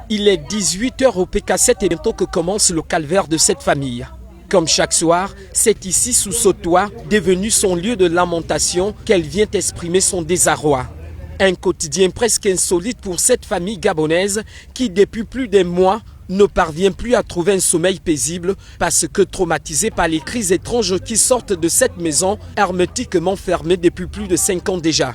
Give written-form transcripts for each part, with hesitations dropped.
Il est 18h au PK7 et bientôt que commence le calvaire de cette famille. Comme chaque soir, c'est ici sous ce toit, devenu son lieu de lamentation, qu'elle vient exprimer son désarroi. Un quotidien presque insolite pour cette famille gabonaise qui, depuis plus d'un mois, ne parvient plus à trouver un sommeil paisible parce que traumatisée par les cris étranges qui sortent de cette maison hermétiquement fermée depuis plus de 5 ans déjà.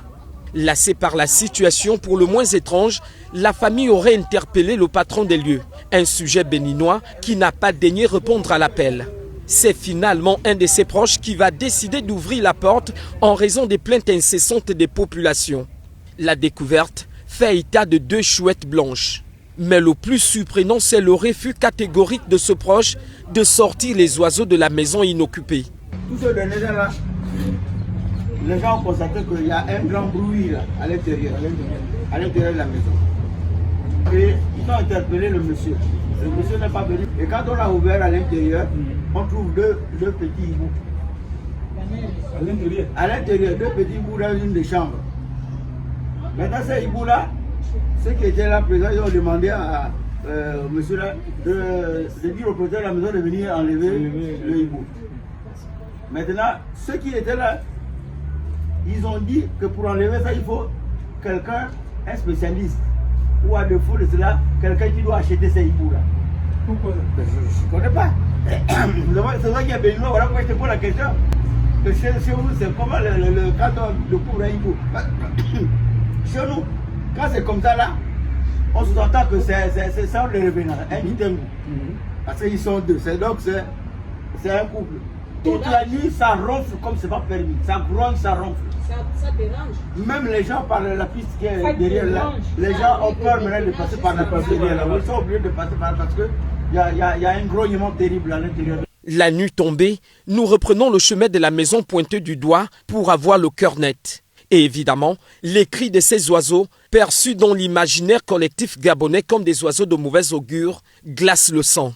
Lassée par la situation pour le moins étrange, la famille aurait interpellé le patron des lieux, un sujet béninois qui n'a pas daigné répondre à l'appel. C'est finalement un de ses proches qui va décider d'ouvrir la porte en raison des plaintes incessantes des populations. La découverte fait état de 2 chouettes blanches. Mais le plus surprenant, c'est le refus catégorique de ce proche de sortir les oiseaux de la maison inoccupée. Tout ce dernier-là, les gens ont constaté qu'il y a un grand bruit là, à l'intérieur de la maison. Et ils ont interpellé le monsieur. Le monsieur n'est pas venu. Et quand on a ouvert à l'intérieur, on trouve deux petits hiboux. À l'intérieur, 2 petits hiboux dans une des chambres. Maintenant, ces hiboux-là, ceux qui étaient là présents, ils ont demandé à monsieur là de dire au propriétaire de la maison de venir enlever le hibou. Maintenant, ceux qui étaient là, ils ont dit que pour enlever ça, il faut quelqu'un, un spécialiste, ou à défaut de cela, quelqu'un qui doit acheter ces hiboux-là. Pourquoi ça? Je ne connais pas. C'est ça qui est béni. Voilà pourquoi je te pose la question. Que chez vous, c'est comment quand on découvre un hibou. Chez nous, quand c'est comme ça là, on s'entend que c'est ça le revenant, un item. Parce qu'ils sont 2, donc c'est un couple. Toute la nuit, ça ronfle comme c'est pas permis. Ça gronde, ça ronfle. Ça dérange. Même les gens par la piste qui est derrière là, les gens ont peur maintenant de passer par la piste derrière là. Ils sont obligés de passer par là parce qu'il y a un grognement terrible à l'intérieur. La nuit tombée, nous reprenons le chemin de la maison pointée du doigt pour avoir le cœur net. Et évidemment, les cris de ces oiseaux, perçus dans l'imaginaire collectif gabonais comme des oiseaux de mauvais augure, glacent le sang.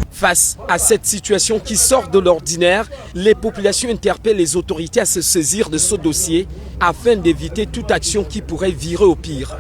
Face à cette situation qui sort de l'ordinaire, les populations interpellent les autorités à se saisir de ce dossier afin d'éviter toute action qui pourrait virer au pire.